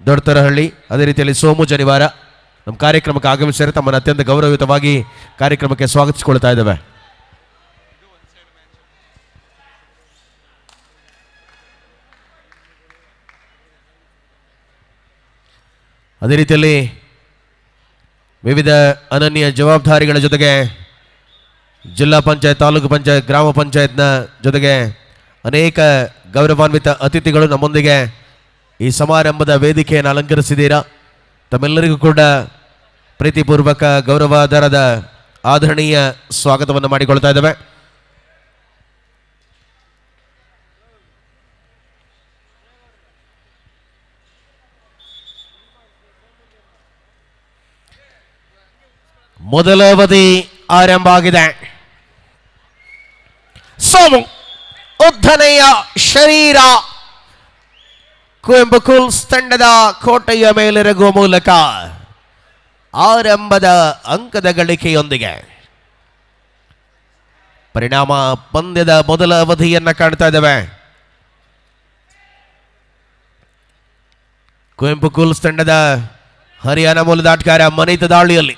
ದೊಡ್ಡತರಹಳ್ಳಿ, ಅದೇ ರೀತಿಯಲ್ಲಿ ಸೋಮು ಜನಿವಾರ ನಮ್ಮ ಕಾರ್ಯಕ್ರಮಕ್ಕೆ ಆಗಮಿಸಿದರೆ ತಮ್ಮನ್ನು ಅತ್ಯಂತ ಗೌರವಯುತವಾಗಿ ಕಾರ್ಯಕ್ರಮಕ್ಕೆ ಸ್ವಾಗತಿಸಿಕೊಳ್ತಾ ಇದ್ದೇವೆ. ಅದೇ ರೀತಿಯಲ್ಲಿ ವಿವಿಧ ಅನನ್ಯ ಜವಾಬ್ದಾರಿಗಳ ಜೊತೆಗೆ ಜಿಲ್ಲಾ ಪಂಚಾಯತ್, ತಾಲೂಕು ಪಂಚಾಯತ್, ಗ್ರಾಮ ಪಂಚಾಯತ್ನ ಜೊತೆಗೆ ಅನೇಕ ಗೌರವಾನ್ವಿತ ಅತಿಥಿಗಳು ನಮ್ಮೊಂದಿಗೆ ಈ ಸಮಾರಂಭದ ವೇದಿಕೆಯನ್ನು ಅಲಂಕರಿಸಿದ್ದೀರಾ. ತಮ್ಮೆಲ್ಲರಿಗೂ ಕೂಡ ಪ್ರೀತಿಪೂರ್ವಕ ಗೌರವಾಧಾರದ ಆದರಣೀಯ ಸ್ವಾಗತವನ್ನು ಮಾಡಿಕೊಳ್ತಾ ಇದ್ದೇವೆ. ಮೊದಲ ಅವಧಿ ಆರಂಭ ಆಗಿದೆ. ಸೋಮು ಉದ್ದನೆಯ ಶರೀರ ಕುವೆಂಪು ಕೂಲ್ಸ್ ತಂಡದ ಕೋಟೆಯ ಮೇಲೆರಗುವ ಮೂಲಕ ಆರಂಭದ ಅಂಕದ ಗಳಿಕೆಯೊಂದಿಗೆ ಪರಿಣಾಮ ಪಂದ್ಯದ ಮೊದಲ ಅವಧಿಯನ್ನ ಕಾಣ್ತಾ ಇದ್ದೇವೆ. ಕುವೆಂಪು ಕೂಲ್ಸ್ ತಂಡದ ಹರಿಯಾಣ ಮೂಲದ ಆಟಗಾರ ಮನಿತ ದಾಳಿಯಲ್ಲಿ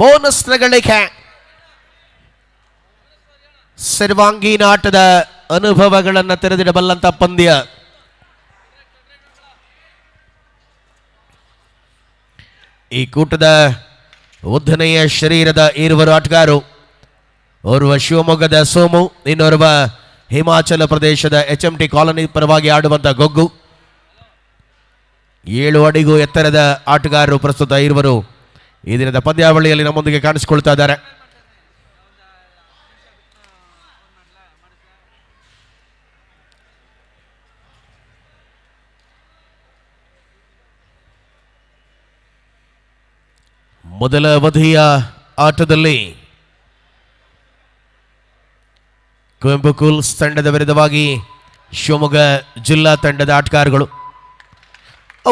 ಬೋನಸ್ನ ಗಳಿಕೆ. ಸರ್ವಾಂಗೀಣ ಆಟದ ಅನುಭವಗಳನ್ನು ತೆರೆದಿಡಬಲ್ಲಂತ ಪಂದ್ಯ. ಈ ಕೂಟದ ಉದ್ದನೆಯ ಶರೀರದ ಇರುವರು ಆಟಗಾರರು. ಓರ್ವ ಶಿವಮೊಗ್ಗದ ಸೋಮು, ಇನ್ನೋರ್ವ ಹಿಮಾಚಲ ಪ್ರದೇಶದ HMT ಕಾಲೋನಿ ಪರವಾಗಿ ಆಡುವಂತ ಗೊಗ್ಗು. 7 ಅಡಿಗೂ ಎತ್ತರದ ಆಟಗಾರರು ಪ್ರಸ್ತುತ ಇರುವರು ಈ ದಿನದ ಪಂದ್ಯಾವಳಿಯಲ್ಲಿ ನಮ್ಮೊಂದಿಗೆ ಕಾಣಿಸಿಕೊಳ್ತಾ ಇದ್ದಾರೆ. ಮೊದಲ ಅವಧಿಯ ಆಟದಲ್ಲಿ ಕುವೆಂಪು ಕೂಲ್ಸ್ ತಂಡದ ವಿರುದ್ಧವಾಗಿ ಶಿವಮೊಗ್ಗ ಜಿಲ್ಲಾ ತಂಡದ ಆಟಗಾರಗಳು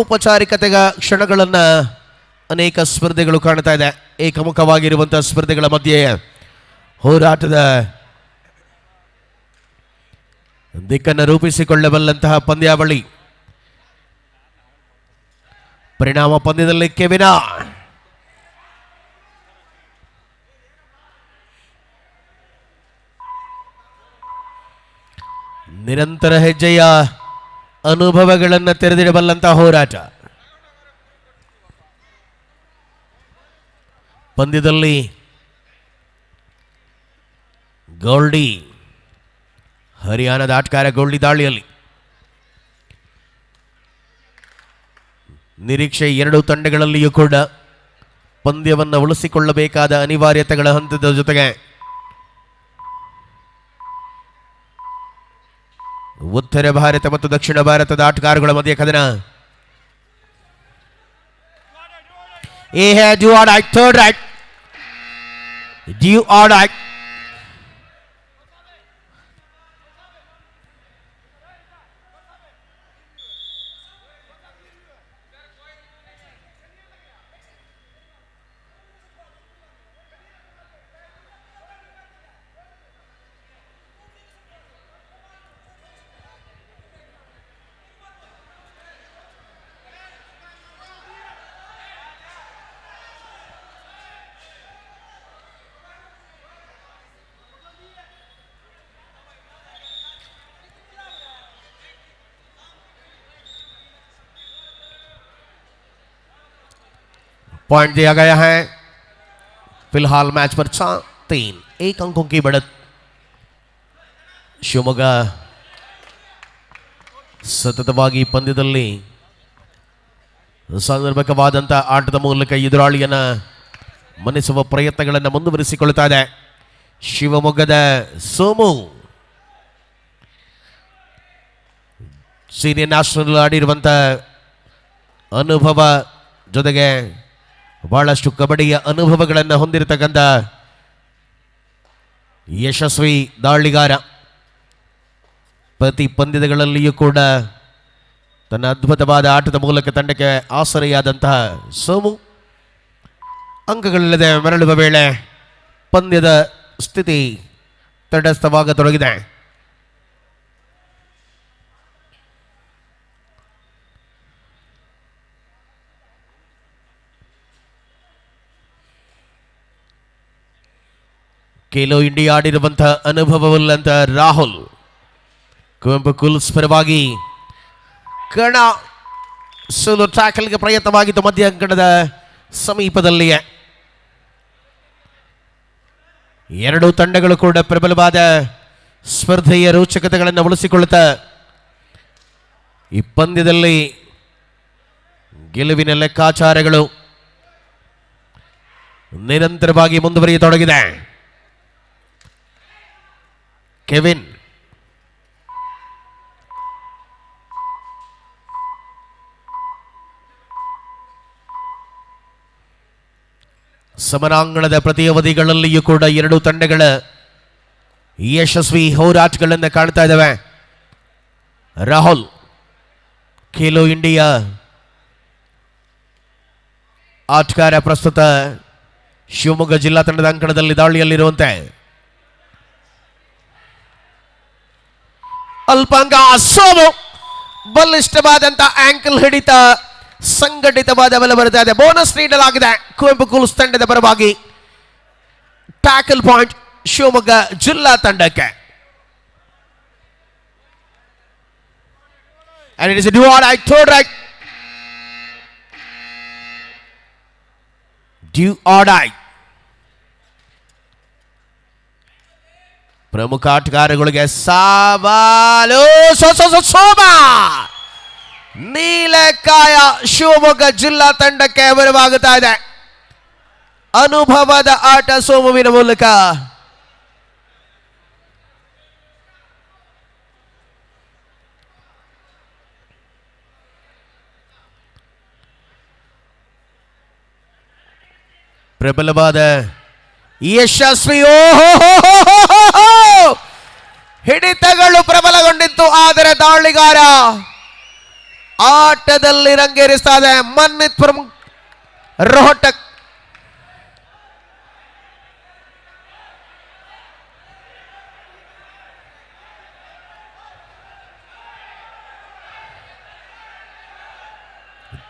ಔಪಚಾರಿಕತೆಗ ಕ್ಷಣಗಳನ್ನು ಅನೇಕ ಸ್ಪರ್ಧೆಗಳು ಕಾಣ್ತಾ ಇದೆ. ಏಕಮುಖವಾಗಿರುವಂತಹ ಸ್ಪರ್ಧೆಗಳ ಮಧ್ಯೆ ಹೋರಾಟದ ದಿಕ್ಕನ್ನು ರೂಪಿಸಿಕೊಳ್ಳಬಲ್ಲಂತಹ ಪಂದ್ಯಾವಳಿ. ಪರಿಣಾಮ ಪಂದ್ಯದಲ್ಲಿ ಕೆವಿನ ನಿರಂತರ ಹೆಜ್ಜೆಯ ಅನುಭವಗಳನ್ನು ತೆರೆದಿಡಬಲ್ಲಂತಹ ಹೋರಾಟ. ಪಂದ್ಯದಲ್ಲಿ ಗೋಲ್ಡಿ, ಹರಿಯಾಣದ ಆಟಗಾರ ಗೋಲ್ಡಿ ದಾಳಿಯಲ್ಲಿ ನಿರೀಕ್ಷೆ ಎರಡೂ ತಂಡಗಳಲ್ಲಿಯೂ ಕೂಡ ಪಂದ್ಯವನ್ನು ಉಳಿಸಿಕೊಳ್ಳಬೇಕಾದ ಅನಿವಾರ್ಯತೆಗಳ ಹಂತದ ಜೊತೆಗೆ ಉತ್ತರ ಭಾರತ ಮತ್ತು ದಕ್ಷಿಣ ಭಾರತದ ಆಟಗಾರಗಳ ಮಧ್ಯೆ ಕದನ. A here do or die, third right. Do or die. Point दिया गया है. फिलहाल मैच पर 3 1 अंकों की बढ़त. ಶಿವಮೊಗ್ಗ ಸತತವಾಗಿ ಪಂದ್ಯದಲ್ಲಿ ಸಾಂದರ್ಭಿಕವಾದಂಥ ಆಟದ ಮೂಲಕ ಎದುರಾಳಿಯನ್ನು ಮಣಿಸುವ ಪ್ರಯತ್ನಗಳನ್ನು ಮುಂದುವರಿಸಿಕೊಳ್ಳುತ್ತಾ ಇದೆ. ಶಿವಮೊಗ್ಗದ ಸೋಮು ಸೀನಿಯರ್ ನ್ಯಾಷನಲ್ ಆಡಿರುವಂಥ ಅನುಭವ ಜೊತೆಗೆ ಬಹಳಷ್ಟು ಕಬಡ್ಡಿಯ ಅನುಭವಗಳನ್ನು ಹೊಂದಿರತಕ್ಕಂಥ ಯಶಸ್ವಿ ದಾಳಿಗಾರ. ಪ್ರತಿ ಪಂದ್ಯಗಳಲ್ಲಿಯೂ ಕೂಡ ತನ್ನ ಅದ್ಭುತವಾದ ಆಟದ ಮೂಲಕ ತಂಡಕ್ಕೆ ಆಸರೆಯಾದಂತಹ ಸೋಮು ಅಂಕಗಳಿಲ್ಲದೆ ಮರಳುವ ವೇಳೆ ಪಂದ್ಯದ ಸ್ಥಿತಿ ತಟಸ್ಥವಾಗತೊಡಗಿದೆ. ಖೇಲೋ ಇಂಡಿಯಾ ಆಡಿರುವಂತಹ ಅನುಭವವಿಲ್ಲಂತ ರಾಹುಲ್. ಕುವೆಂಪು ಕುಲ್ಸ್ ಪರವಾಗಿ ಕಣ ಸೋಲೋ ಟ್ಯಾಕಲ್ಗೆ ಪ್ರಯತ್ನವಾಗಿತ್ತು ಮಧ್ಯ ಅಂಕಣದ ಸಮೀಪದಲ್ಲಿಯೇ. ಎರಡೂ ತಂಡಗಳು ಕೂಡ ಪ್ರಬಲವಾದ ಸ್ಪರ್ಧೆಯ ರೋಚಕತೆಗಳನ್ನು ಉಳಿಸಿಕೊಳ್ಳುತ್ತಾ ಈ ಪಂದ್ಯದಲ್ಲಿ ಗೆಲುವಿನ ಲೆಕ್ಕಾಚಾರಗಳು ನಿರಂತರವಾಗಿ ಮುಂದುವರಿಯತೊಡಗಿದೆ. ಕೆವಿನ್ ಸಮರಾಂಗಣದ ಪ್ರತಿ ಅವಧಿಗಳಲ್ಲಿಯೂ ಕೂಡ ಎರಡೂ ತಂಡಗಳ ಯಶಸ್ವಿ ಹೋರಾಟಗಳನ್ನು ಕಾಣ್ತಾ ಇದ್ದಾವೆ. ರಾಹುಲ್ ಖೇಲೋ ಇಂಡಿಯಾ ಆಟಗಾರ ಪ್ರಸ್ತುತ ಶಿವಮೊಗ್ಗ ಜಿಲ್ಲಾ ತಂಡದ ಅಂಕಣದಲ್ಲಿ ದಾಳಿಯಲ್ಲಿರುವಂತೆ. ಅಲ್ಪಾಂಗ ಸೋಮು ಬಲಿಷ್ಠವಾದಂತ ಆಂಕಲ್ ಹಿಡಿತ, ಸಂಘಟಿತವಾದ ಬಲ ಬರ್ತಾ ಇದೆ. ಬೋನಸ್ ನೀಡಲಾಗಿದೆ ಕುವೆಂಪು ಕುಲ್ಸ್ ತಂಡದ ಪರವಾಗಿ. ಟ್ಯಾಕಲ್ ಪಾಯಿಂಟ್ ಶಿವಮೊಗ್ಗ ಜಿಲ್ಲಾ ತಂಡಕ್ಕೆ. And it is a do or die, third right. Do or die. ಪ್ರಮುಖ ಆಟಗಾರಗಳಿಗೆ ಸವಾಲು. ಸೋಮ ನೀಲಕಾಯ ಶಿವಮೊಗ್ಗ ಜಿಲ್ಲಾ ತಂಡಕ್ಕೆ ಬರವಾಗುತ್ತಾ ಇದೆ. ಅನುಭವದ ಆಟ ಸೋಮುವಿನ ಮೂಲಕ. ಪ್ರಬಲವಾದ ಯಶಸ್ವಿ ಹಿಡಿತಗಳು ಪ್ರಬಲಗೊಂಡಿತ್ತು. ಆದರೆ ದಾಳಿಗಾರ ಆಟದಲ್ಲಿ ರಂಗೇರಿಸ್ತಾ ಇದೆ. ಮನ್ನಿತ್ ರೋಹಟಕ್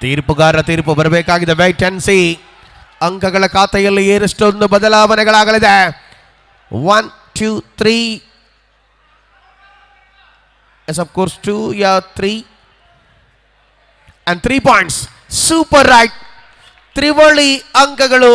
ತೀರ್ಪುಗಾರರ ತೀರ್ಪು ಬರಬೇಕಾಗಿದೆ. White and C. ಅಂಕಗಳ ಖಾತೆಯಲ್ಲಿ ಏರಷ್ಟೊಂದು ಬದಲಾವಣೆಗಳಾಗಲಿದೆ. 1 2 3. Yes, of course 2, yeah, 3 and 3 points. Super right. ತ್ರಿವಳಿ ಅಂಕಗಳು.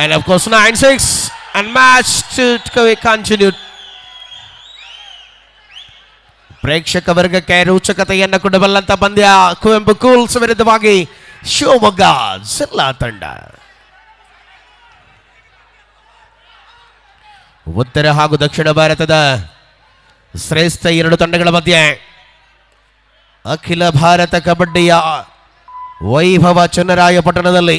And of course 9-6 and match to be continued. ಪ್ರೇಕ್ಷಕ ವರ್ಗಕ್ಕೆ ರೋಚಕತೆಯನ್ನು ಕೊಡಬಲ್ಲಂತ ಪಂದ್ಯ. ಕುವೆಂಪು ಕೂಲ್ಸ್ ವಿರುದ್ಧವಾಗಿ ಶಿವಮೊಗ್ಗ ಜಿಲ್ಲಾ ತಂಡ. ಉತ್ತರ ಹಾಗೂ ದಕ್ಷಿಣ ಭಾರತದ ಶ್ರೇಷ್ಠ ಎರಡು ತಂಡಗಳ ಮಧ್ಯೆ ಅಖಿಲ ಭಾರತ ಕಬಡ್ಡಿಯ ವೈಭವ ಚನ್ನರಾಯಪಟ್ಟಣದಲ್ಲಿ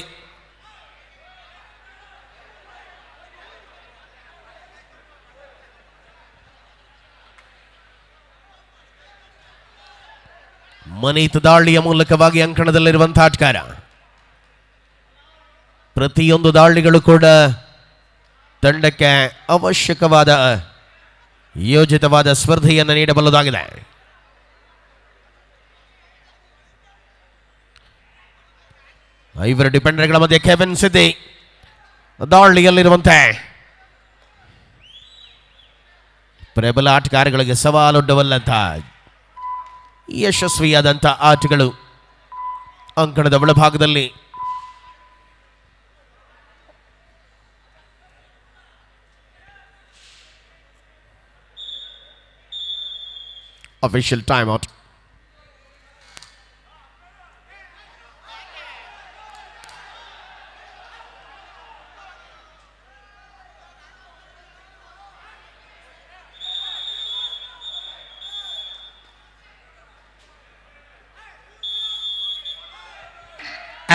ಮನೀತ್ ದಾಳಿಯ ಮೂಲಕವಾಗಿ ಅಂಕಣದಲ್ಲಿರುವಂತಹ ಆಟಗಾರ. ಪ್ರತಿಯೊಂದು ದಾಳಿಗಳು ಕೂಡ ತಂಡಕ್ಕೆ ಅವಶ್ಯಕವಾದ ಯೋಜಿತವಾದ ಸ್ಪರ್ಧೆಯನ್ನು ನೀಡಬಲ್ಲದಾಗಿದೆ. ಐವರು ಡಿಪೆಂಡರ್ಗಳ ಮಧ್ಯೆ ಕೆವಿನ್ ಸಿದ್ದಿ ದಾಳಿಯಲ್ಲಿರುವಂತೆ ಪ್ರಬಲ ಆಟಗಾರಗಳಿಗೆ ಸವಾಲೊಡ್ಡವಲ್ಲಂತ ಯಶಸ್ವಿಯಾದಂಥ ಆಟಗಳು ಅಂಕಣದ ಒಳಭಾಗದಲ್ಲಿ. Official timeout.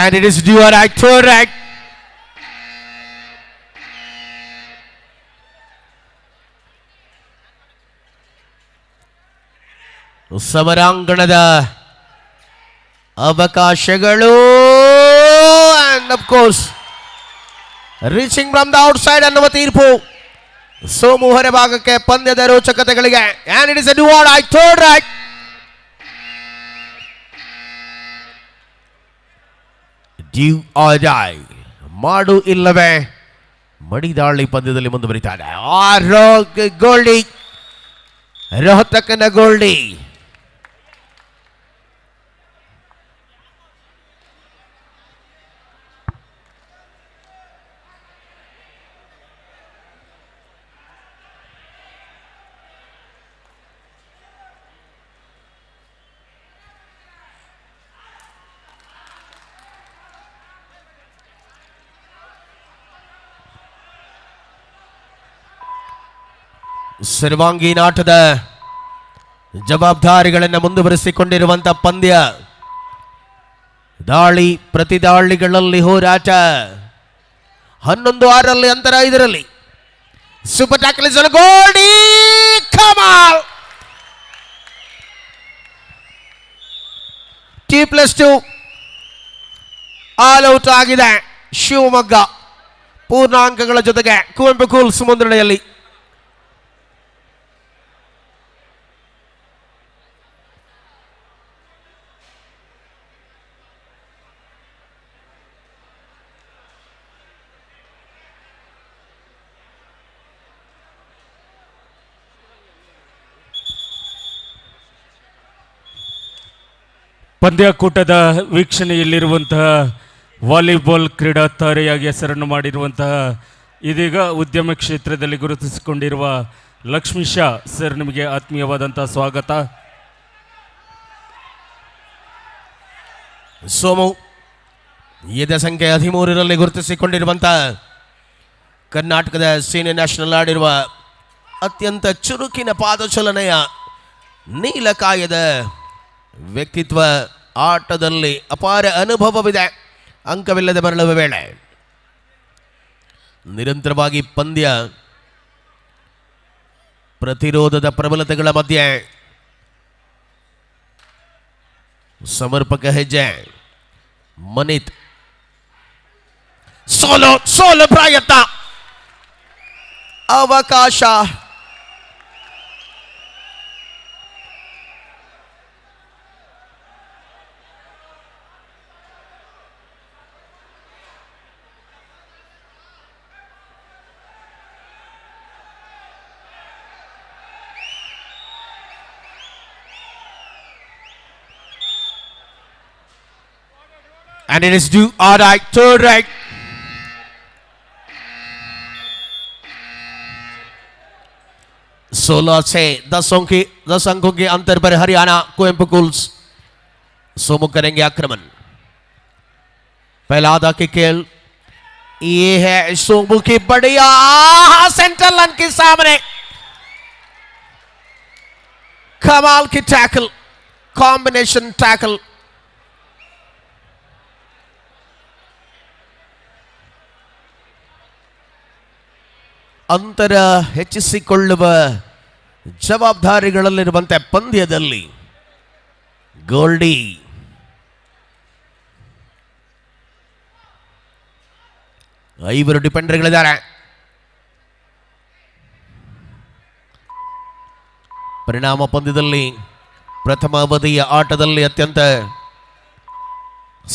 And it is do or right, third right. ಸಮರಾಂಗಣದ ಅವಕಾಶಗಳು and of course reaching from the outside ಅನ್ನುವ ತೀರ್ಪು ಸೋಮು ಹೊರಭಾಗಕ್ಕೆ ಪಂದ್ಯದ ರೋಚಕತೆಗಳಿಗೆ. and it is a do or right, third right. do or die, ಮಾಡು ಇಲ್ಲವೇ ಮಡಿದಾಳಿ ಪಂದ್ಯದಲ್ಲಿ ಮುಂದುವರಿತಾರೆ. Goldie ರೋಹತಕನ Goldie. ಸರ್ವಾಂಗೀಣ ಆಟದ ಜವಾಬ್ದಾರಿಗಳನ್ನು ಮುಂದುವರಿಸಿಕೊಂಡಿರುವಂಥ ಪಂದ್ಯ. ದಾಳಿ ಪ್ರತಿ ದಾಳಿಗಳಲ್ಲಿ ಹೋರಾಟ. 11-6 ಅಂತರ 5ರಲ್ಲಿ ಸೂಪರ್ ಟ್ಯಾಕಲ್ ಗೋಲ್ಡಿ ಕಮಾಲ್. 2+2 ಆಲ್ ಔಟ್ ಆಗಿದೆ ಶಿವಮೊಗ್ಗ. ಪೂರ್ಣಾಂಕಗಳ ಜೊತೆಗೆ ಕುವೆಂಪು ಕೂಲ್ಸ್ ಮುನ್ನಡೆಯಲ್ಲಿ. ಪಂದ್ಯಕೂಟದ ವೀಕ್ಷಣೆಯಲ್ಲಿರುವಂತಹ ವಾಲಿಬಾಲ್ ಕ್ರೀಡಾ ತಾರೆಯಾಗಿ ಹೆಸರನ್ನು ಮಾಡಿರುವಂತಹ ಇದೀಗ ಉದ್ಯಮ ಕ್ಷೇತ್ರದಲ್ಲಿ ಗುರುತಿಸಿಕೊಂಡಿರುವ ಲಕ್ಷ್ಮೀಶ ಸರ್, ನಿಮಗೆ ಆತ್ಮೀಯವಾದಂತಹ ಸ್ವಾಗತ. ಸೋಮು ಎದ ಸಂಖ್ಯೆ 13ರಲ್ಲಿ ಗುರುತಿಸಿಕೊಂಡಿರುವಂತಹ ಕರ್ನಾಟಕದ ಸೀನಿಯರ್ ನ್ಯಾಷನಲ್ ಆಡಿರುವ ಅತ್ಯಂತ ಚುರುಕಿನ ಪಾದಚಲನೆಯ ನೀಲಕಾಯದ ವ್ಯಕ್ತಿತ್ವ. ಆಟದಲ್ಲಿ ಅಪಾರ ಅನುಭವವಿದೆ. ಅಂಕವಿಲ್ಲದೆ ಮರಳುವ ವೇಳೆ ನಿರಂತರವಾಗಿ ಪಂದ್ಯ ಪ್ರತಿರೋಧದ ಪ್ರಬಲತೆಗಳ ಮಧ್ಯೆ ಸಮರ್ಪಕ ಹೆಜ್ಜೆ. ಮನಿತ್ ಸೋಲೋ ಪ್ರಯತ್ನ, ಅವಕಾಶ. And it is do or right, third right. 16 से 10 अंकों के अंतर पर हरियाणा कुवेंपु कुल्स सोमु करेंगे आक्रमण। पहला आधा की खेल ये है सोमु की बढ़िया सेंटर लाइन के सामने कमाल की टैकल, कॉम्बिनेशन टैकल। ಅಂತರ ಹೆಚ್ಚಿಸಿಕೊಳ್ಳುವ ಜವಾಬ್ದಾರಿಗಳಲ್ಲಿರುವಂತೆ ಪಂದ್ಯದಲ್ಲಿ ಗೋಲ್ಡಿ ಐವರು ಡಿಫೆಂಡರ್ಗಳಿದ್ದಾರೆ. ಪರಿಣಾಮ ಪಂದ್ಯದಲ್ಲಿ ಪ್ರಥಮ ಅವಧಿಯ ಆಟದಲ್ಲಿ ಅತ್ಯಂತ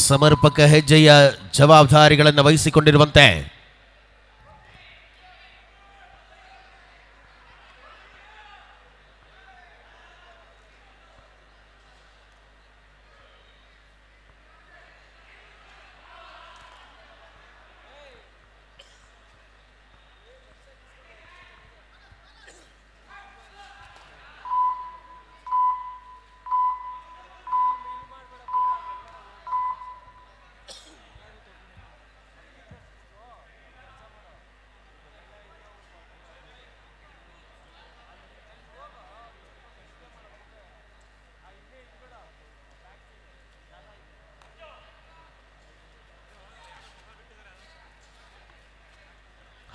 ಸಮರ್ಪಕ ಹೆಜ್ಜೆಯ ಜವಾಬ್ದಾರಿಗಳನ್ನು ವಹಿಸಿಕೊಂಡಿರುವಂತೆ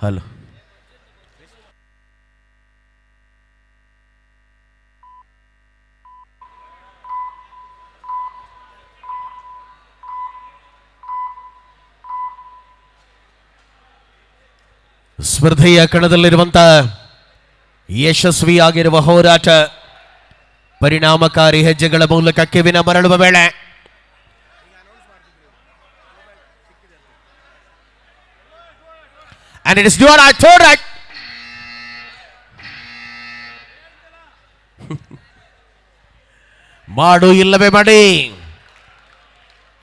ಹಲೋ ಸ್ಪರ್ಧೆಯ ಕಣದಲ್ಲಿರುವಂತಹ ಯಶಸ್ವಿಯಾಗಿರುವ ಹೋರಾಟ ಪರಿಣಾಮಕಾರಿ ಹೆಜ್ಜೆಗಳ ಮೂಲಕ ಕೆವಿನ ಮರಳುವ ವೇಳೆ and it is due on our third right. ಮಾಡು ಇಲ್ಲವೇ ಮಾಡಿ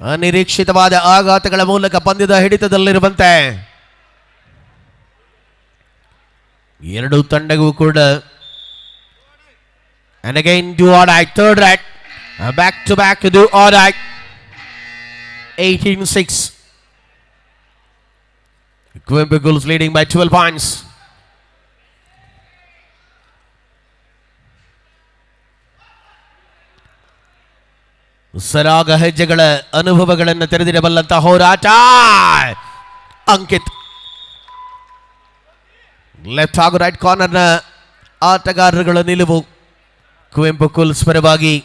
ಅನಿರೀಕ್ಷಿತವಾದ ಆಘಾತಗಳ ಮೂಲಕ ಪಂದ್ಯದ ಹಿಡಿತದಲ್ಲಿರುವಂತೆ ಎರಡು ತಂಡಗೂ ಕೂಡ and again do or die third right, back to back do or die. 18-6 Kuwempu Gulls leading by 12 points. ಸರಾಗ ಹೆಜ್ಜೆಗಳ ಅನುಭವಗಳನ್ನು ತೆರೆದಿಡಬಲ್ಲಂತಹ ಹೋರಾಟ. ಅಂಕಿತ್ ಲೆಫ್ಟ್ ಹಾಗೂ ರೈಟ್ ಕಾರ್ನರ್ನ ಆಟಗಾರರುಗಳ ನಿಲುವು ಕುವೆಂಪು ಕುಲ್ಸ್ ಪರವಾಗಿ.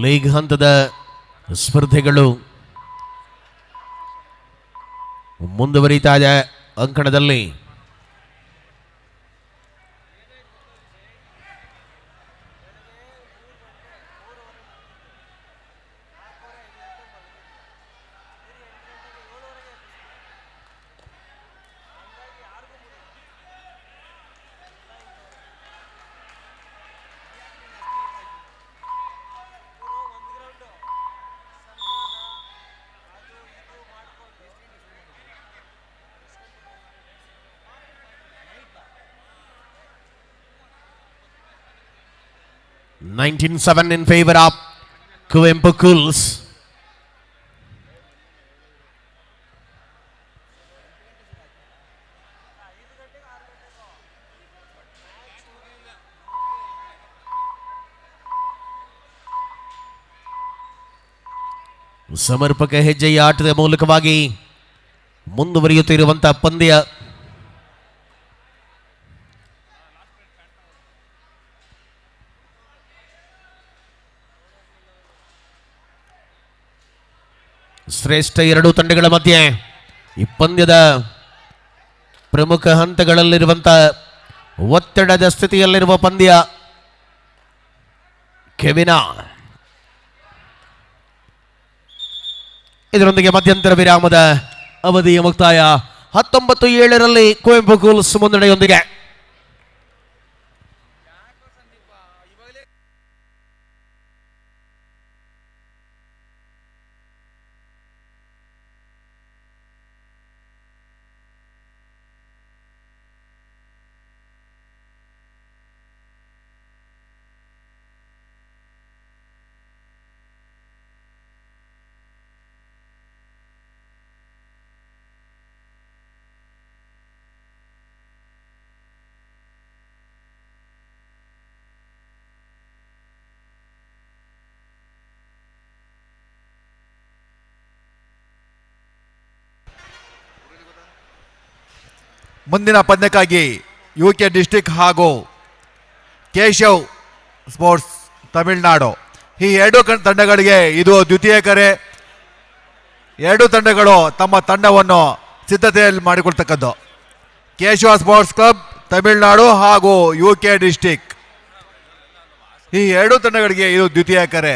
ಲೀಗ್ ಹಂತದ ಸ್ಪರ್ಧೆಗಳು ಮುಂದುವರಿತಾ ಇದೆ. ಅಂಕಣದಲ್ಲಿ (19-7) in favor of Kuwempu Kuls. ಸಮರ್ಪಕ ಹೆಜ್ಜೆಯ ಆಟದ ಮೂಲಕವಾಗಿ ಮುಂದುವರಿಯುತ್ತಿರುವಂತಹ ಪಂದ್ಯ. ಶ್ರೇಷ್ಠ ಎರಡೂ ತಂಡಗಳ ಮಧ್ಯೆ ಈ ಪಂದ್ಯದ ಪ್ರಮುಖ ಹಂತಗಳಲ್ಲಿರುವಂತಹ ಒತ್ತಡದ ಸ್ಥಿತಿಯಲ್ಲಿರುವ ಪಂದ್ಯ. ಕೆವಿನ ಇದರೊಂದಿಗೆ ಮಧ್ಯಂತರ ವಿರಾಮದ ಅವಧಿಯ ಮುಕ್ತಾಯ. 19-7 ಕುವೆಂಪು ಕೂಲ್ಸ್ ಮುನ್ನಡೆಯೊಂದಿಗೆ. ಮುಂದಿನ ಪಂದ್ಯಕ್ಕಾಗಿ ಯುಕೆ ಡಿಸ್ಟಿಕ್ ಹಾಗೂ ಕೇಶವ್ ಸ್ಪೋರ್ಟ್ಸ್ ತಮಿಳುನಾಡು ಈ ಎರಡು ತಂಡಗಳಿಗೆ ಇದು ದ್ವಿತೀಯ ಕರೆ. ಎರಡು ತಂಡಗಳು ತಮ್ಮ ತಂಡವನ್ನು ಸಿದ್ಧತೆಯಲ್ಲಿ ಮಾಡಿಕೊಳ್ತಕ್ಕದ್ದು. ಕೇಶವ ಸ್ಪೋರ್ಟ್ಸ್ ಕ್ಲಬ್ ತಮಿಳುನಾಡು ಹಾಗೂ ಯುಕೆ ಡಿಸ್ಟಿಕ್ ಈ ಎರಡು ತಂಡಗಳಿಗೆ ಇದು ದ್ವಿತೀಯ ಕರೆ.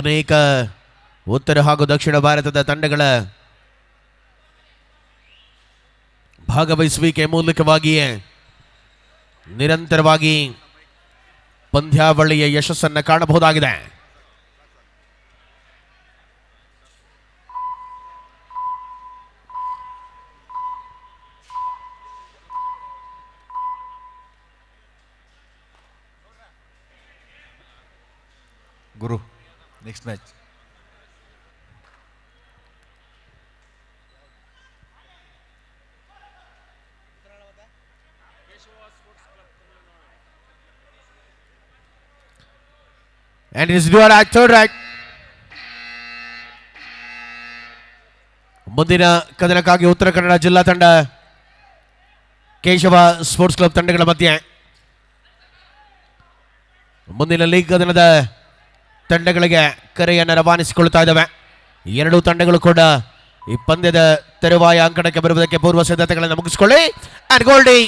ಅನೇಕ ಉತ್ತರ ಹಾಗೂ ದಕ್ಷಿಣ ಭಾರತದ ತಂಡಗಳ ಭಾಗವಹಿಸುವಿಕೆ ಮೂಲಕವಾಗಿಯೇ ನಿರಂತರವಾಗಿ ಪಂದ್ಯಾವಳಿಯ ಯಶಸ್ಸನ್ನು ಕಾಣಬಹುದಾಗಿದೆ. ಗುರು next match. And it's do right, third right. ಮುಂದಿನ ಕದನಕ್ಕಾಗಿ ಉತ್ತರ ಕನ್ನಡ ಜಿಲ್ಲಾ ತಂಡ ಕೇಶವ ಸ್ಪೋರ್ಟ್ಸ್ ಕ್ಲಬ್ ತಂಡಗಳ ಮಧ್ಯೆ ಮುಂದಿನ ಲೀಗ್ ಕದನದ ತಂಡಗಳಿಗೆ ಕರೆಯನ್ನು ರವಾನಿಸಿಕೊಳ್ತಾ ಇದ್ದಾವೆ. ಎರಡೂ ತಂಡಗಳು ಕೂಡ ಈ ಪಂದ್ಯದ ತರುವಾಯ ಅಂಕಣಕ್ಕೆ ಬರುವುದಕ್ಕೆ ಪೂರ್ವ ಸಿದ್ಧತೆಗಳನ್ನು ಮುಗಿಸಿಕೊಳ್ಳಿ. ಅಂಡ್ ಗೋಲ್ಡಿ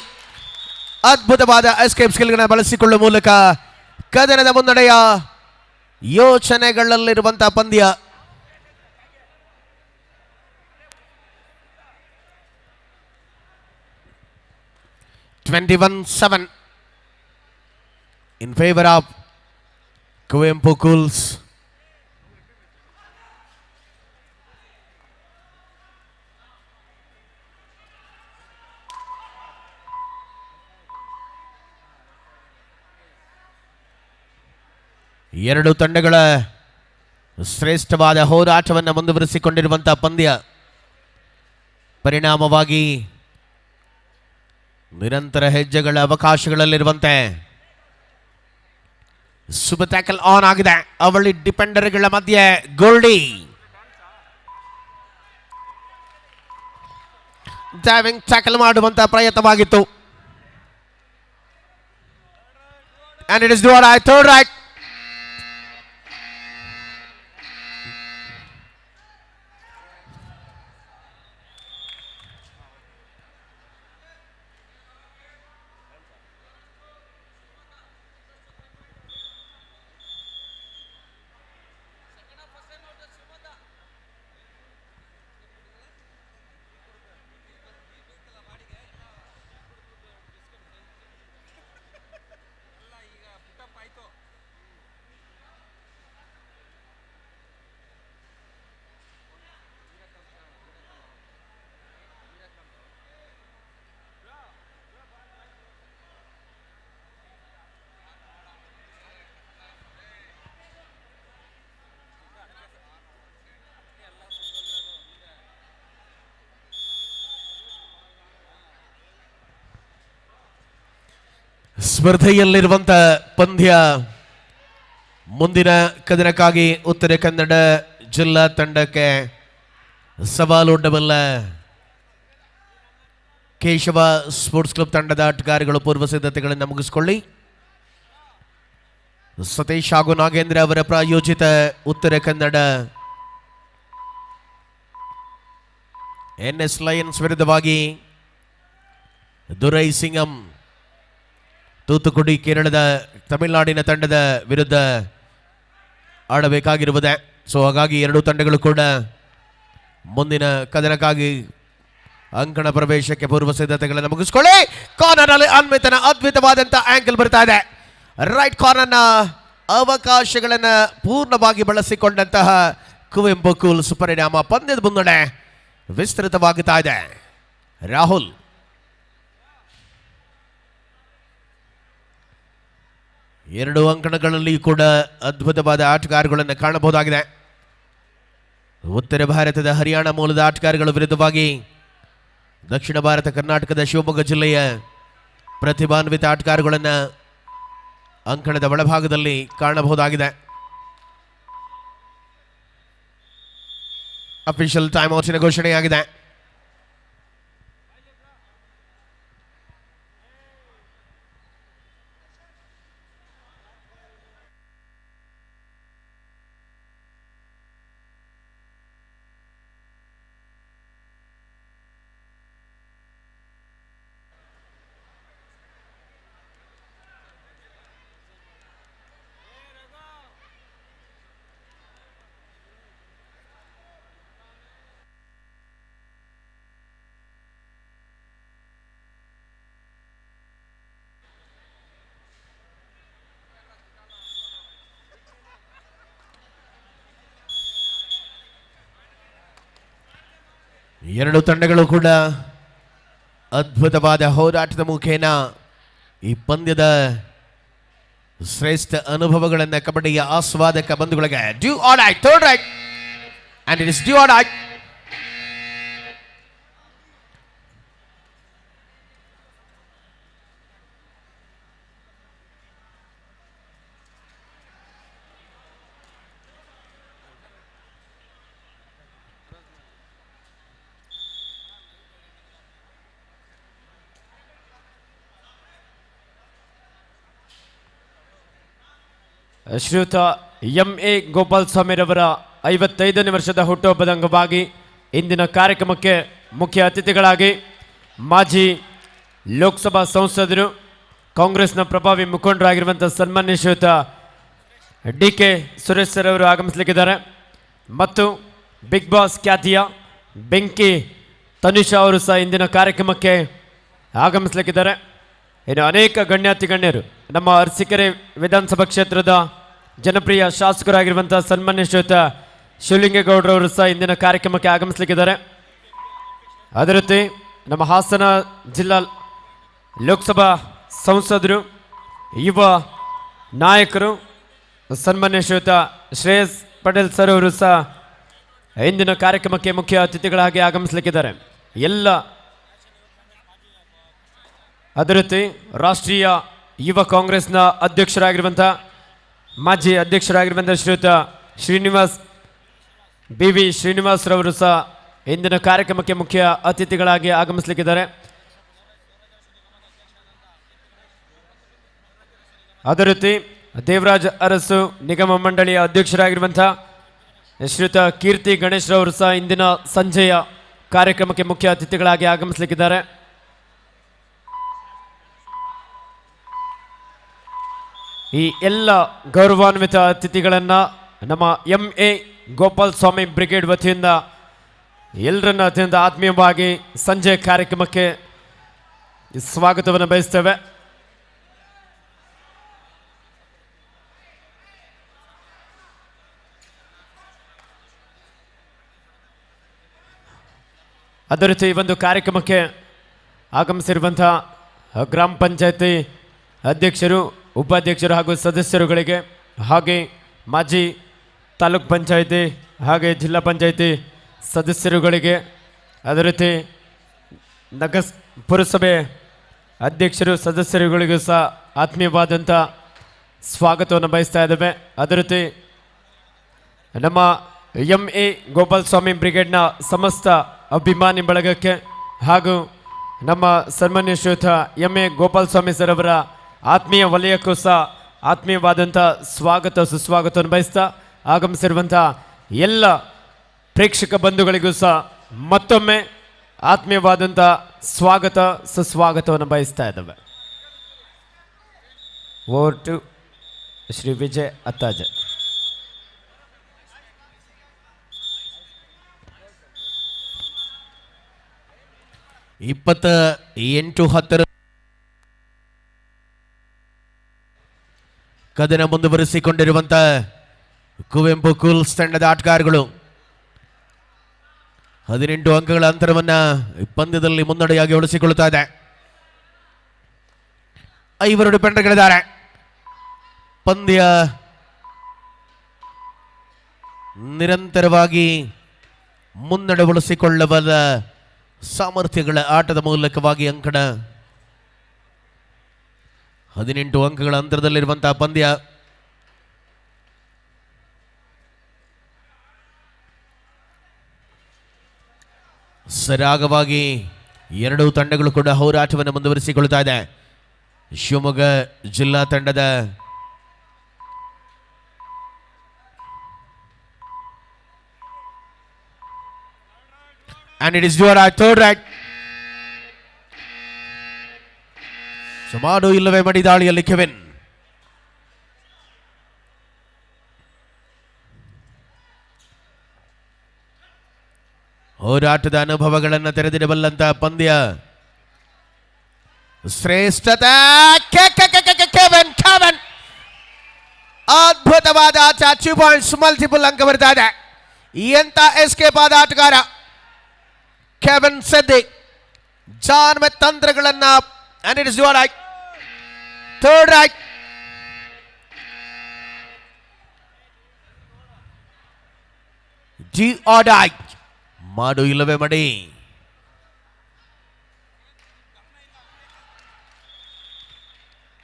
ಅದ್ಭುತವಾದ ಎಸ್ಕೇಪ್ ಸ್ಕಿಲ್ಗಳನ್ನು ಬಳಸಿಕೊಳ್ಳುವ ಮೂಲಕ ಕದನದ ಮುನ್ನಡೆಯ ಯೋಚನೆಗಳಲ್ಲಿರುವಂತಹ ಪಂದ್ಯ. (21-7) in favor of Kuvempu cools. ಎರಡು ತಂಡಗಳ ಶ್ರೇಷ್ಠವಾದ ಹೋರಾಟವನ್ನು ಮುಂದುವರಿಸಿಕೊಂಡಿರುವಂತಹ ಪಂದ್ಯ. ಪರಿಣಾಮವಾಗಿ ನಿರಂತರ ಹೆಜ್ಜೆಗಳ ಅವಕಾಶಗಳಲ್ಲಿರುವಂತೆ ಶುಭ ಟ್ಯಾಕಲ್ ಆನ್ ಆಗಿದೆ. ಅವಳಿ ಡಿಫೆಂಡರ್ಗಳ ಮಧ್ಯೆ ಗೋಲ್ಡಿ ಡೈವಿಂಗ್ ಟ್ಯಾಕಲ್ ಮಾಡುವಂತಹ ಪ್ರಯತ್ನವಾಗಿತ್ತು. And it is do right, third right. ಸ್ಪರ್ಧೆಯಲ್ಲಿರುವಂತ ಪಂದ್ಯ. ಮುಂದಿನ ಕದನಕ್ಕಾಗಿ ಉತ್ತರ ಕನ್ನಡ ಜಿಲ್ಲಾ ತಂಡಕ್ಕೆ ಸವಾಲೊಡ್ಡಬಲ್ಲ ಕೇಶವ ಸ್ಪೋರ್ಟ್ಸ್ ಕ್ಲಬ್ ತಂಡದ ಆಟಗಾರಗಳು ಪೂರ್ವ ಸಿದ್ಧತೆಗಳನ್ನು ಮುಗಿಸಿಕೊಳ್ಳಿ. ಸತೀಶ್ ಹಾಗೂ ನಾಗೇಂದ್ರ ಅವರ ಪ್ರಾಯೋಜಿತ ಉತ್ತರ ಕನ್ನಡ NS ಲಯನ್ಸ್ ವಿರುದ್ಧವಾಗಿ ದುರೈ ಸಿಂಗಂ ತೂತುಕುಡಿ ಕೇರಳದ ತಮಿಳುನಾಡಿನ ತಂಡದ ವಿರುದ್ಧ ಆಡಬೇಕಾಗಿರುವುದೇ. ಸೊ ಹಾಗಾಗಿ ಎರಡೂ ತಂಡಗಳು ಕೂಡ ಮುಂದಿನ ಕದನಕ್ಕಾಗಿ ಅಂಕಣ ಪ್ರವೇಶಕ್ಕೆ ಪೂರ್ವ ಸಿದ್ಧತೆಗಳನ್ನು ಮುಗಿಸ್ಕೊಳ್ಳಿ. ಕಾರ್ನರ್ ಅಲ್ಲಿ ಅನ್ವಿತನ ಅದ್ಭುತವಾದಂಥ ಆಂಗಲ್ ಬರ್ತಾ ಇದೆ. ರೈಟ್ ಕಾರ್ನರ್ನ ಅವಕಾಶಗಳನ್ನು ಪೂರ್ಣವಾಗಿ ಬಳಸಿಕೊಂಡಂತಹ ಕುವೆಂಪು ಕೂಲ್ಸ್ ಪರಿಣಾಮ ಪಂದ್ಯದ ಮುನ್ನಡೆ ವಿಸ್ತೃತವಾಗುತ್ತಾ ಇದೆ. ರಾಹುಲ್ ಎರಡು ಅಂಕಣಗಳಲ್ಲಿ ಕೂಡ ಅದ್ಭುತವಾದ ಆಟಗಾರಗಳನ್ನು ಕಾಣಬಹುದಾಗಿದೆ. ಉತ್ತರ ಭಾರತದ ಹರಿಯಾಣ ಮೂಲದ ಆಟಗಾರಗಳ ವಿರುದ್ಧವಾಗಿ ದಕ್ಷಿಣ ಭಾರತ ಕರ್ನಾಟಕದ ಶಿವಮೊಗ್ಗ ಜಿಲ್ಲೆಯ ಪ್ರತಿಭಾನ್ವಿತ ಆಟಗಾರಗಳನ್ನು ಅಂಕಣದ ಒಳಭಾಗದಲ್ಲಿ ಕಾಣಬಹುದಾಗಿದೆ. ಅಫಿಷಿಯಲ್ ಟೈಮ್ ಔಟ್ಸಿನ ಘೋಷಣೆಯಾಗಿದೆ. ಎರಡು ತಂಡಗಳು ಕೂಡ ಅದ್ಭುತವಾದ ಹೋರಾಟದ ಮುಖೇನ ಈ ಪಂದ್ಯದ ಶ್ರೇಷ್ಠ ಅನುಭವಗಳನ್ನು ಕಬಡ್ಡಿಯ ಆಸ್ವಾದಕ ಬಂಧುಗಳಿಗೆ do or die third raid and it is do or die. ಶ್ರೀಯುತ ಎಂ.ಎ. ಗೋಪಾಲ್ ಸ್ವಾಮಿರವರ 55ನೇ ವರ್ಷದ ಹುಟ್ಟುಹಬ್ಬದ ಅಂಗವಾಗಿ ಇಂದಿನ ಕಾರ್ಯಕ್ರಮಕ್ಕೆ ಮುಖ್ಯ ಅತಿಥಿಗಳಾಗಿ ಮಾಜಿ ಲೋಕಸಭಾ ಸಂಸದರು ಕಾಂಗ್ರೆಸ್ನ ಪ್ರಭಾವಿ ಮುಖಂಡರಾಗಿರುವಂಥ ಸನ್ಮಾನ್ಯ ಶ್ರೀಯುತ ಡಿ.ಕೆ. ಸುರೇಶ್ ಸರ್ ಅವರು ಆಗಮಿಸಲಿಕ್ಕಿದ್ದಾರೆ ಮತ್ತು ಬಿಗ್ ಬಾಸ್ ಖ್ಯಾತಿಯ ಬೆಂಕಿ ತನುಷಾ ಅವರು ಸಹ ಇಂದಿನ ಕಾರ್ಯಕ್ರಮಕ್ಕೆ ಆಗಮಿಸಲಿಕ್ಕಿದ್ದಾರೆ. ಇನ್ನು ಅನೇಕ ಗಣ್ಯರು ನಮ್ಮ ಅರಸೀಕೆರೆ ವಿಧಾನಸಭಾ ಕ್ಷೇತ್ರದ ಜನಪ್ರಿಯ ಶಾಸಕರಾಗಿರುವಂಥ ಸನ್ಮಾನ್ಯ ಶ್ರೀಯುತ ಶಿವಲಿಂಗೇಗೌಡರವರು ಸಹ ಇಂದಿನ ಕಾರ್ಯಕ್ರಮಕ್ಕೆ ಆಗಮಿಸಲಿಕ್ಕಿದ್ದಾರೆ. ಅದೇ ರೀತಿ ನಮ್ಮ ಹಾಸನ ಜಿಲ್ಲಾ ಲೋಕಸಭಾ ಸಂಸದರು ಯುವ ನಾಯಕರು ಸನ್ಮಾನ್ಯ ಶ್ರೀಯುತ ಶ್ರೇಯಸ್ ಪಟೇಲ್ ಸರ್ ಅವರು ಸಹ ಇಂದಿನ ಕಾರ್ಯಕ್ರಮಕ್ಕೆ ಮುಖ್ಯ ಅತಿಥಿಗಳಾಗಿ ಆಗಮಿಸಲಿಕ್ಕಿದ್ದಾರೆ. ಎಲ್ಲ ಅದೇ ರೀತಿ ರಾಷ್ಟ್ರೀಯ ಯುವ ಕಾಂಗ್ರೆಸ್ನ ಅಧ್ಯಕ್ಷರಾಗಿರುವಂಥ ಮಾಜಿ ಅಧ್ಯಕ್ಷರಾಗಿರುವಂಥ ಶ್ರೀಯುತ ಬಿ.ವಿ. ಶ್ರೀನಿವಾಸರವರು ಸಹ ಇಂದಿನ ಕಾರ್ಯಕ್ರಮಕ್ಕೆ ಮುಖ್ಯ ಅತಿಥಿಗಳಾಗಿ ಆಗಮಿಸಲಿಕ್ಕಿದ್ದಾರೆ. ಅದೇ ರೀತಿ ದೇವರಾಜ್ ಅರಸು ನಿಗಮ ಮಂಡಳಿಯ ಅಧ್ಯಕ್ಷರಾಗಿರುವಂಥ ಶ್ರೀಯುತ ಕೀರ್ತಿ ಗಣೇಶ್ರವರು ಸಹ ಇಂದಿನ ಸಂಜೆಯ ಕಾರ್ಯಕ್ರಮಕ್ಕೆ ಮುಖ್ಯ ಅತಿಥಿಗಳಾಗಿ ಆಗಮಿಸಲಿಕ್ಕಿದ್ದಾರೆ. ಈ ಎಲ್ಲ ಗೌರವಾನ್ವಿತ ಅತಿಥಿಗಳನ್ನು ನಮ್ಮ ಎಂ.ಎ. ಗೋಪಾಲ್ ಸ್ವಾಮಿ ಬ್ರಿಗೇಡ್ ವತಿಯಿಂದ ಎಲ್ಲರನ್ನ ಅತ್ಯಂತ ಆತ್ಮೀಯವಾಗಿ ಸಂಜೆ ಕಾರ್ಯಕ್ರಮಕ್ಕೆ ಸ್ವಾಗತವನ್ನು ಬಯಸ್ತೇವೆ. ಅದೇ ರೀತಿ ಈ ಒಂದು ಕಾರ್ಯಕ್ರಮಕ್ಕೆ ಆಗಮಿಸಿರುವಂಥ ಗ್ರಾಮ ಪಂಚಾಯತಿ ಅಧ್ಯಕ್ಷರು, ಉಪಾಧ್ಯಕ್ಷರು ಹಾಗೂ ಸದಸ್ಯರುಗಳಿಗೆ, ಹಾಗೆ ಮಾಜಿ ತಾಲೂಕ್ ಪಂಚಾಯತಿ ಹಾಗೆ ಜಿಲ್ಲಾ ಪಂಚಾಯತಿ ಸದಸ್ಯರುಗಳಿಗೆ, ಅದೇ ರೀತಿ ಪುರಸಭೆ ಅಧ್ಯಕ್ಷರು ಸದಸ್ಯರುಗಳಿಗೂ ಸಹ ಆತ್ಮೀಯವಾದಂಥ ಸ್ವಾಗತವನ್ನು ಬಯಸ್ತಾ ಇದ್ದೇವೆ. ಅದೇ ರೀತಿ ನಮ್ಮ ಎಂ.ಎ. ಗೋಪಾಲ್ ಸ್ವಾಮಿ ಬ್ರಿಗೇಡ್ನ ಸಮಸ್ತ ಅಭಿಮಾನಿ ಬಳಗಕ್ಕೆ ಹಾಗೂ ನಮ್ಮ ಸನ್ಮಾನ್ಯ ಶ್ರೀಯುತ ಎಂ.ಎ. ಗೋಪಾಲ್ ಸ್ವಾಮಿ ಸರ್ ಅವರ ಆತ್ಮೀಯ ವಲಯಕ್ಕೂ ಸಹ ಆತ್ಮೀಯವಾದಂಥ ಸ್ವಾಗತ ಸುಸ್ವಾಗತವನ್ನು ಬಯಸ್ತಾ ಆಗಮಿಸಿರುವಂಥ ಎಲ್ಲ ಪ್ರೇಕ್ಷಕ ಬಂಧುಗಳಿಗೂ ಸಹ ಮತ್ತೊಮ್ಮೆ ಆತ್ಮೀಯವಾದಂಥ ಸ್ವಾಗತ ಸುಸ್ವಾಗತವನ್ನು ಬಯಸ್ತಾ ಇದ್ದೇವೆ. Over to Shri Vijay Attaje. ಕದನ ಮುಂದುವರಿಸಿಕೊಂಡಿರುವಂತ ಕುವೆಂಪು ಕೂಲ್ಸ್ ತಂಡದ ಆಟಗಾರಗಳು 18 ಅಂಕಗಳ ಅಂತರವನ್ನ ಪಂದ್ಯದಲ್ಲಿ ಮುನ್ನಡೆಯಾಗಿ ಉಳಿಸಿಕೊಳ್ಳುತ್ತಾ ಇದೆ. 5 ಡಿಫೆಂಡರ್ಗಳಿದ್ದಾರೆ. ಪಂದ್ಯ ನಿರಂತರವಾಗಿ ಮುನ್ನಡೆ ಉಳಿಸಿಕೊಳ್ಳಬಲ್ಲ ಸಾಮರ್ಥ್ಯಗಳ ಆಟದ ಮೂಲಕವಾಗಿ ಅಂಕಣ 18 ಅಂಕಗಳ ಅಂತರದಲ್ಲಿರುವಂತಹ ಪಂದ್ಯ. ಸರಾಗವಾಗಿ ಎರಡೂ ತಂಡಗಳು ಕೂಡ ಹೋರಾಟವನ್ನು ಮುಂದುವರಿಸಿಕೊಳ್ಳುತ್ತಾ ಇದೆ. ಶಿವಮೊಗ್ಗ ಜಿಲ್ಲಾ ತಂಡದ and it is your third right. ಸುಮಾರು ಇಲ್ಲವೇ ಮಡಿದಾಳಿಯಲ್ಲಿ ಕೆವಿನ್ ಹೋರಾಟದ ಅನುಭವಗಳನ್ನು ತೆರೆದಿಡಬಲ್ಲಂತ ಪಂದ್ಯ. ಶ್ರೇಷ್ಠತೆ ಕೆವಿನ್ ಅದ್ಭುತವಾದ 2 ಪಾಯಿಂಟ್ಸ್, ಮಲ್ಟಿಪಲ್ ಅಂಕ ಬರ್ತಾ ಇದೆ. ಎಂತ ಎಸ್ಕೇಪ್ ಆದ ಆಟಗಾರ. 2 ಕೆವಿನ್ ಸೆದ್ದಿ ಜಾನ್ ತಂತ್ರಗಳನ್ನ and it is your right. Third right. G or die. ಮಾಡು ಇಲ್ಲವೇ ಮಡಿ.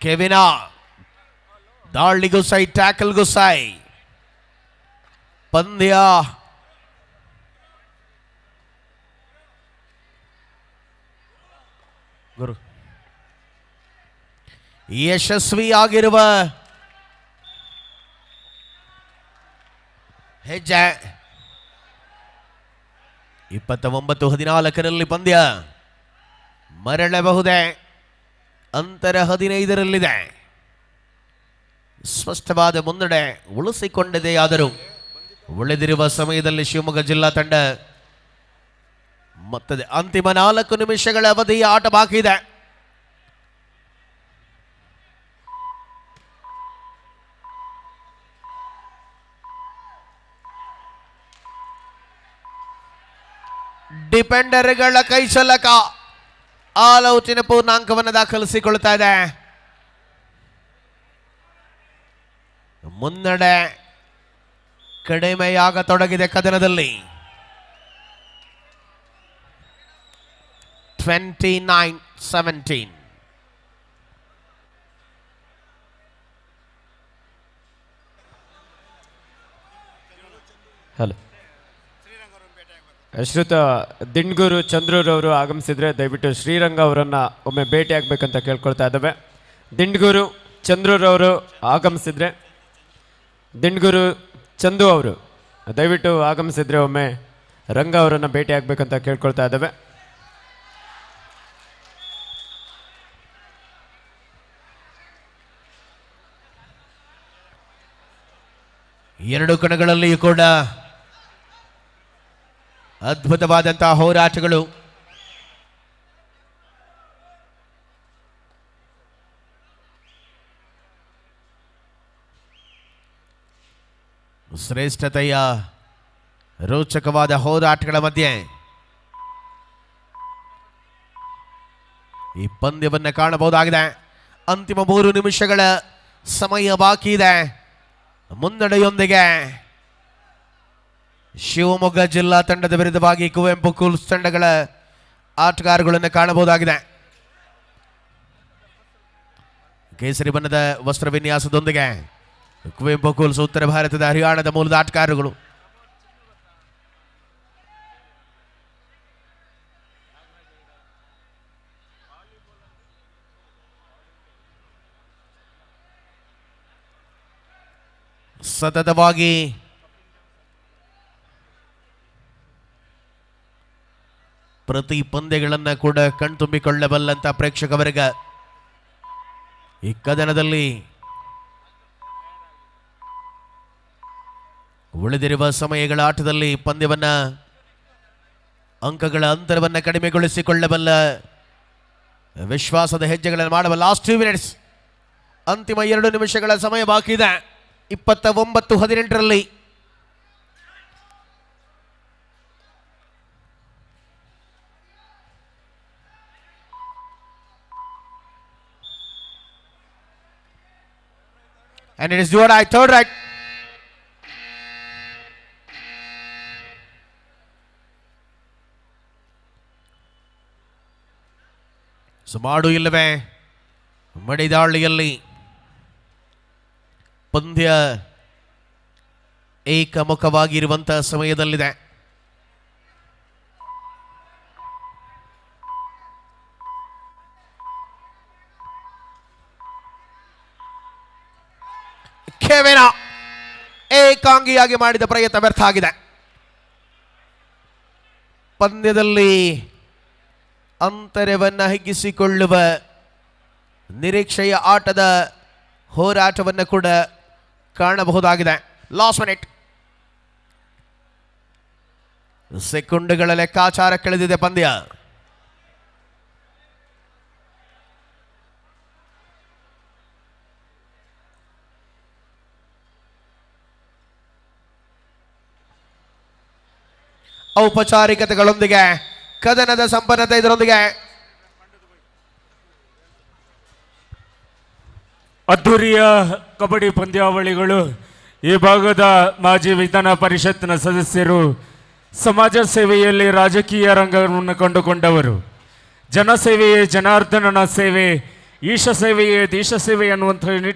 ಕೆವಿನ ದಾಳಿಗೂ ಸೈ, ಟ್ಯಾಕಲ್ಗೂ ಸೈ. ಪಂದ್ಯ ಗುರು ಯಶಸ್ವಿಯಾಗಿರುವ ಹೆಜ್ಜೆ. 29-14 ಪಂದ್ಯ ಮರಳಬಹುದೇ. ಅಂತರ 15ರಲ್ಲಿದೆ. ಸ್ಪಷ್ಟವಾದ ಮುನ್ನಡೆ ಉಳಿಸಿಕೊಂಡಿದೆಯಾದರೂ ಉಳಿದಿರುವ ಸಮಯದಲ್ಲಿ ಶಿವಮೊಗ್ಗ ಜಿಲ್ಲಾ ತಂಡ ಮತ್ತೆ ಅಂತಿಮ 4 ನಿಮಿಷಗಳ ಅವಧಿಯ ಆಟ ಬಾಕಿ ಇದೆ. ಡಿಪೆಂಡರ್ಗಳ ಕೈಚಲಕ ಆಲ್ ಔಟಿನ ಪೂರ್ಣಾಂಕವನ್ನು ದಾಖಲಿಸಿಕೊಳ್ತಾ ಇದೆ. ಮುನ್ನಡೆ ಕಡಿಮೆಯಾಗತೊಡಗಿದೆ ಕದನದಲ್ಲಿ. 29-17. ಹಲೋ, ಶ್ರೀಯುತ ದಿಂಡ್ಗೂರು ಚಂದ್ರೂರವರು ಆಗಮಿಸಿದ್ರೆ ದಯವಿಟ್ಟು ಶ್ರೀರಂಗ ಅವರನ್ನು ಒಮ್ಮೆ ಭೇಟಿ ಆಗಬೇಕಂತ ಕೇಳ್ಕೊಳ್ತಾ ಇದ್ದಾವೆ. ದಿಂಡ್ಗೂರು ಚಂದ್ರೂರವರು ಆಗಮಿಸಿದ್ರೆ, ದಿಂಡ್ಗೂರು ಚಂದು ಅವರು ದಯವಿಟ್ಟು ಆಗಮಿಸಿದ್ರೆ ಒಮ್ಮೆ ರಂಗ ಅವರನ್ನು ಭೇಟಿ ಆಗಬೇಕಂತ ಕೇಳ್ಕೊಳ್ತಾ ಇದ್ದಾವೆ. ಎರಡು ಕಣಗಳಲ್ಲಿಯೂ ಕೂಡ ಅದ್ಭುತವಾದಂತಹ ಹೋರಾಟಗಳು. ಶ್ರೇಷ್ಠತೆಯ ರೋಚಕವಾದ ಹೋರಾಟಗಳ ಮಧ್ಯೆ ಈ ಪಂದ್ಯವನ್ನು ಕಾಣಬಹುದಾಗಿದೆ. ಅಂತಿಮ 3 ನಿಮಿಷಗಳ ಸಮಯ ಬಾಕಿ ಇದೆ. ಮುನ್ನಡೆಯೊಂದಿಗೆ ಶಿವಮೊಗ್ಗ ಜಿಲ್ಲಾ ತಂಡದ ವಿರುದ್ಧವಾಗಿ ಕುವೆಂಪು ಕೂಲ್ಸ್ ತಂಡಗಳ ಆಟಗಾರಗಳನ್ನು ಕಾಣಬಹುದಾಗಿದೆ. ಕೇಸರಿ ಬಣ್ಣದ ವಸ್ತ್ರ ವಿನ್ಯಾಸದೊಂದಿಗೆ ಕುವೆಂಪು ಕೂಲ್ಸ್ ಉತ್ತರ ಭಾರತದ ಹರಿಯಾಣದ ಮೂಲದ ಆಟಗಾರಗಳು. ಸತತವಾಗಿ ಪ್ರತಿ ಪಂದ್ಯಗಳನ್ನು ಕೂಡ ಕಣ್ತುಂಬಿಕೊಳ್ಳಬಲ್ಲಂತ ಪ್ರೇಕ್ಷಕ ವರ್ಗ ಈ ಕದನದಲ್ಲಿ ಉಳಿದಿರುವ ಸಮಯಗಳ ಆಟದಲ್ಲಿ ಪಂದ್ಯವನ್ನ ಅಂಕಗಳ ಅಂತರವನ್ನು ಕಡಿಮೆಗೊಳಿಸಿಕೊಳ್ಳಬಲ್ಲ ವಿಶ್ವಾಸದ ಹೆಜ್ಜೆಗಳನ್ನು ಮಾಡಬಲ್ಲ. ಲಾಸ್ಟ್ 2 ಮಿನಿಟ್ಸ್, ಅಂತಿಮ 2 ನಿಮಿಷಗಳ ಸಮಯ ಬಾಕಿ ಇದೆ. 29-18ರಲ್ಲಿ and it is your right, third right. ಮಾಡು ಇಲ್ಲವೇ ಮಡಿದಾಳಿಯಲ್ಲಿ ಪಂದ್ಯ ಏಕಮುಖವಾಗಿರುವಂತಹ ಸಮಯದಲ್ಲಿದೆ. ಕೆವಿನ ಏಕಾಂಗಿಯಾಗಿ ಮಾಡಿದ ಪ್ರಯತ್ನ ವ್ಯರ್ಥ ಆಗಿದೆ. ಪಂದ್ಯದಲ್ಲಿ ಅಂತರವನ್ನು ಹಿಗ್ಗಿಸಿಕೊಳ್ಳುವ ನಿರೀಕ್ಷೆಯ ಆಟದ ಹೋರಾಟವನ್ನು ಕೂಡ ಕಾಣಬಹುದಾಗಿದೆ. ಲಾಸ್ಟ್ ಮಿನಿಟ್, ಸೆಕೆಂಡುಗಳ ಲೆಕ್ಕಾಚಾರ ಕಳೆದಿದೆ ಪಂದ್ಯ. ಔಪಚಾರಿಕತೆಗಳೊಂದಿಗೆ ಕದನದ ಸಂಪನ್ನತೆ ಇದರೊಂದಿಗೆ ಅದ್ದೂರಿಯ ಕಬಡ್ಡಿ ಪಂದ್ಯಾವಳಿಗಳು ಈ ಭಾಗದ ಮಾಜಿ ವಿಧಾನ ಪರಿಷತ್ನ ಸದಸ್ಯರು, ಸಮಾಜ ಸೇವೆಯಲ್ಲಿ ರಾಜಕೀಯ ರಂಗವನ್ನು ಕಂಡುಕೊಂಡವರು, ಜನಸೇವೆಯೇ ಜನಾರ್ದನನ ಸೇವೆ, ಈಶ ಸೇವೆಯೇ ದೇಶ ಸೇವೆ ಅನ್ನುವಂಥ ನಿಟ್ಟಿನಲ್ಲಿ